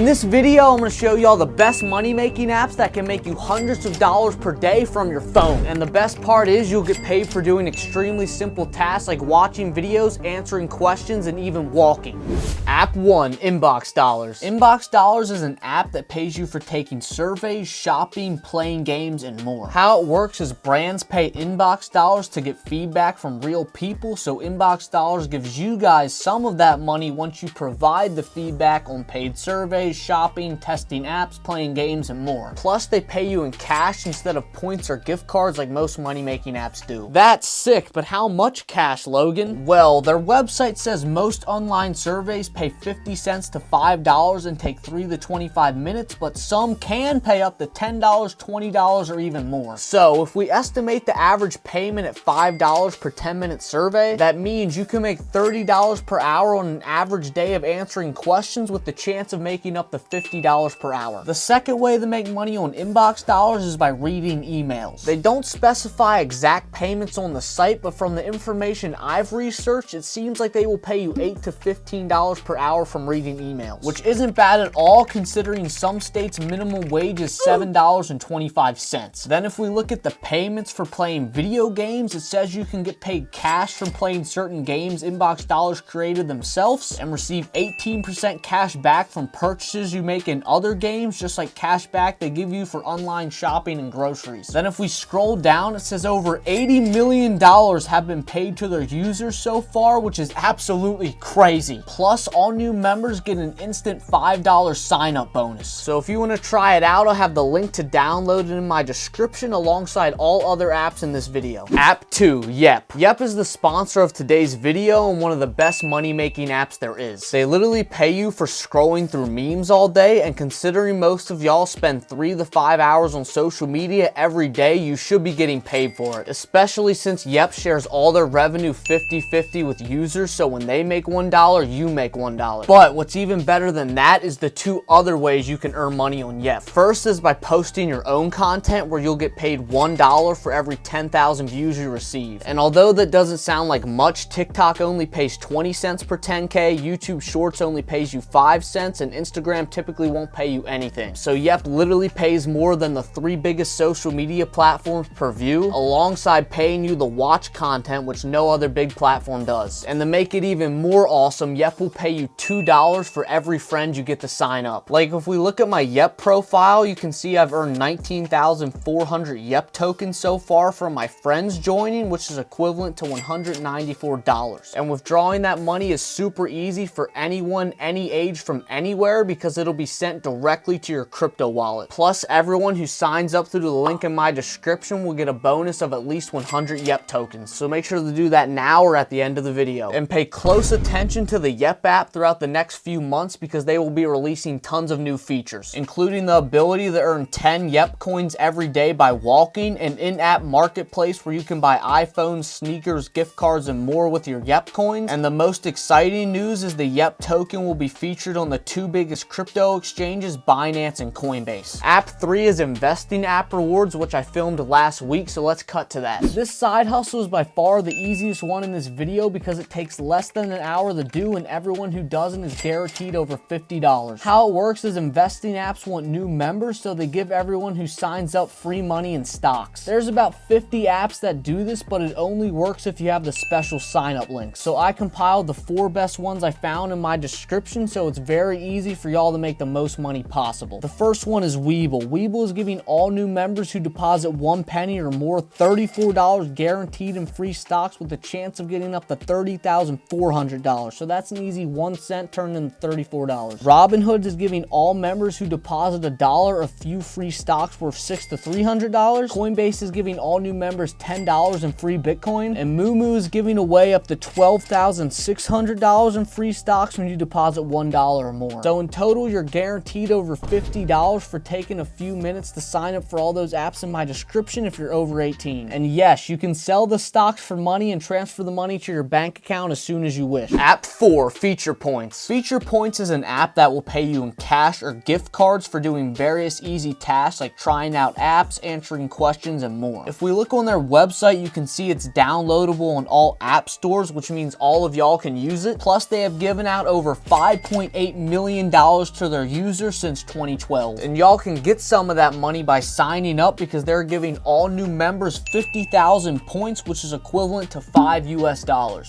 In this video, I'm going to show you all the best money-making apps that can make you hundreds of dollars per day from your phone. And the best part is you'll get paid for doing extremely simple tasks like watching videos, answering questions, and even walking. App 1, Inbox Dollars. Inbox Dollars is an app that pays you for taking surveys, shopping, playing games, and more. How it works is brands pay Inbox Dollars to get feedback from real people, so Inbox Dollars gives you guys some of that money once you provide the feedback on paid surveys, shopping, testing apps, playing games, and more. Plus, they pay you in cash instead of points or gift cards like most money-making apps do. That's sick, but how much cash, Logan? Well, their website says most online surveys pay 50 cents to $5 and take 3 to 25 minutes, but some can pay up to $10, $20, or even more. So, if we estimate the average payment at $5 per 10-minute survey, that means you can make $30 per hour on an average day of answering questions with the chance of making up to $50 per hour. The second way to make money on Inbox Dollars is by reading emails. They don't specify exact payments on the site, but from the information I've researched, it seems like they will pay you $8 to $15 per hour from reading emails, which isn't bad at all considering some states' minimum wage is $7.25. Then if we look at the payments for playing video games, it says you can get paid cash from playing certain games Inbox Dollars created themselves and receive 18% cash back from purchases you make in other games, just like cash back they give you for online shopping and groceries. Then if we scroll down, it says over $80 million have been paid to their users so far, which is absolutely crazy. Plus, all new members get an instant $5 sign-up bonus. So if you want to try it out, I'll have the link to download it in my description alongside all other apps in this video. App 2, Yep. Yep is the sponsor of today's video and one of the best money-making apps there is. They literally pay you for scrolling through memes all day, and considering most of y'all spend 3 to 5 hours on social media every day, you should be getting paid for it, especially since Yep shares all their revenue 50-50 with users, so when they make $1, you make $1. But what's even better than that is the 2 other ways you can earn money on Yep. First is by posting your own content, where you'll get paid $1 for every 10,000 views you receive. And although that doesn't sound like much, TikTok only pays 20 cents per 10K, YouTube Shorts only pays you 5 cents, and Instagram typically won't pay you anything. So Yep literally pays more than the 3 biggest social media platforms per view, alongside paying you the watch content, which no other big platform does. And to make it even more awesome, Yep will pay you $2 for every friend you get to sign up. Like if we look at my Yep profile, you can see I've earned 19,400 Yep tokens so far from my friends joining, which is equivalent to $194. And withdrawing that money is super easy for anyone, any age, from anywhere, because it'll be sent directly to your crypto wallet. Plus, everyone who signs up through the link in my description will get a bonus of at least 100 Yep tokens. So make sure to do that now or at the end of the video. And pay close attention to the Yep app throughout the next few months, because they will be releasing tons of new features, including the ability to earn 10 Yep coins every day by walking, an in-app marketplace where you can buy iPhones, sneakers, gift cards, and more with your Yep coins. And the most exciting news is the Yep token will be featured on the 2 biggest crypto exchanges, Binance and Coinbase. App 3 is Investing App Rewards, which I filmed last week, so let's cut to that. This side hustle is by far the easiest one in this video because it takes less than an hour to do, and everyone who doesn't is guaranteed over $50. How it works is investing apps want new members, so they give everyone who signs up free money in stocks. There's about 50 apps that do this, but it only works if you have the special sign-up link. So I compiled the 4 best ones I found in my description, so it's very easy for y'all to make the most money possible. The first one is Webull. Webull is giving all new members who deposit 1 penny or more $34 guaranteed in free stocks, with a chance of getting up to $30,400. So that's an easy 1 cent turned into $34. Robinhood is giving all members who deposit $1 a few free stocks worth $600 to $300. Coinbase is giving all new members $10 in free Bitcoin, and Moomoo is giving away up to $12,600 in free stocks when you deposit $1 or more. So in total, you're guaranteed over $50 for taking a few minutes to sign up for all those apps in my description if you're over 18. And yes, you can sell the stocks for money and transfer the money to your bank account as soon as you wish. App 4, Feature Points. Feature Points is an app that will pay you in cash or gift cards for doing various easy tasks like trying out apps, answering questions, and more. If we look on their website, you can see it's downloadable on all app stores, which means all of y'all can use it. Plus, they have given out over $5.8 million $50 to their users since 2012. And y'all can get some of that money by signing up because they're giving all new members 50,000 points, which is equivalent to $5 US.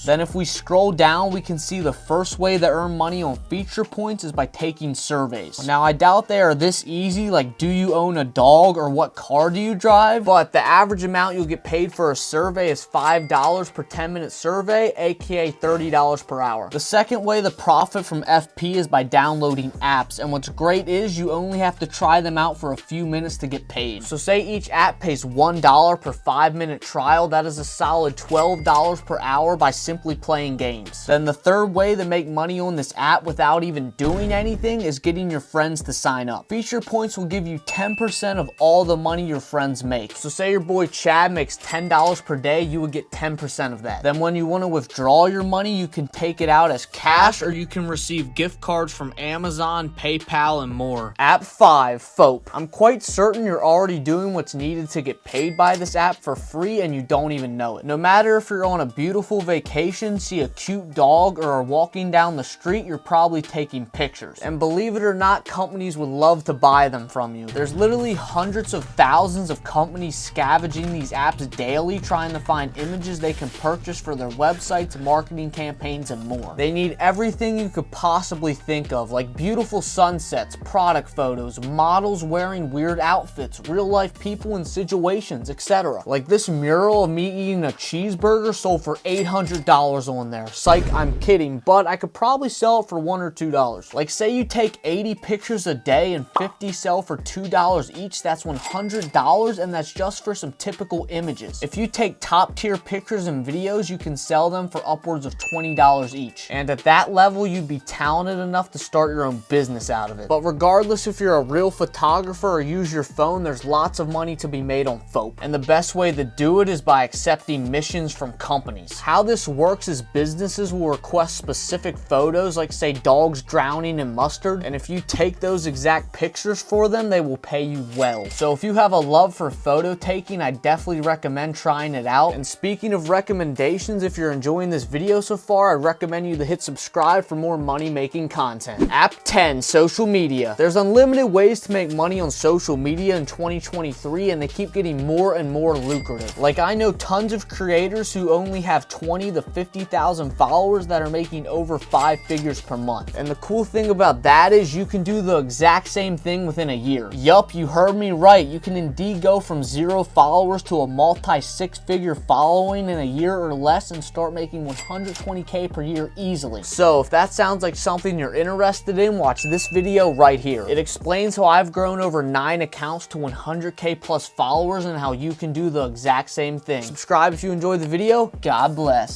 Then if we scroll down, we can see the first way to earn money on feature points is by taking surveys. Now, I doubt they are this easy, like do you own a dog or what car do you drive? But the average amount you'll get paid for a survey is $5 per 10-minute survey, aka $30 per hour. The second way to profit from FP is by downloading apps, and what's great is you only have to try them out for a few minutes to get paid. So say each app pays $1 per 5-minute trial, that is a solid $12 per hour by simply playing games. Then the third way to make money on this app without even doing anything is getting your friends to sign up. Feature points will give you 10% of all the money your friends make. So say your boy Chad makes $10 per day, you would get 10% of that. Then when you want to withdraw your money, you can take it out as cash or you can receive gift cards from Amazon, PayPal, and more. App 5, FOAP. I'm quite certain you're already doing what's needed to get paid by this app for free and you don't even know it. No matter if you're on a beautiful vacation, see a cute dog, or are walking down the street, you're probably taking pictures. And believe it or not, companies would love to buy them from you. There's literally hundreds of thousands of companies scavenging these apps daily trying to find images they can purchase for their websites, marketing campaigns, and more. They need everything you could possibly think of, like beautiful sunsets, product photos, models wearing weird outfits, real life people in situations, etc. Like this mural of me eating a cheeseburger sold for $800 on there. Psych, I'm kidding, but I could probably sell it for $1 or $2. Like say you take 80 pictures a day and 50 sell for $2 each, that's $100, and that's just for some typical images. If you take top tier pictures and videos, you can sell them for upwards of $20 each. And at that level, you'd be talented enough to start your own business out of it. But regardless if you're a real photographer or use your phone, there's lots of money to be made on FOAP. And the best way to do it is by accepting missions from companies. How this works is businesses will request specific photos, like say dogs drowning in mustard, and if you take those exact pictures for them, they will pay you well. So if you have a love for photo taking, I definitely recommend trying it out. And speaking of recommendations, if you're enjoying this video so far, I recommend you to hit subscribe for more money making content. App 10, social media. There's unlimited ways to make money on social media in 2023, and they keep getting more and more lucrative. Like I know tons of creators who only have 20 to 50,000 followers that are making over 5 figures per month. And the cool thing about that is you can do the exact same thing within a year. Yup, you heard me right. You can indeed go from 0 followers to a multi-6-figure following in a year or less and start making 120K per year easily. So if that sounds like something you're interested in, watch this video right here. It explains how I've grown over 9 accounts to 100K plus followers and how you can do the exact same thing. Subscribe if you enjoyed the video. God bless.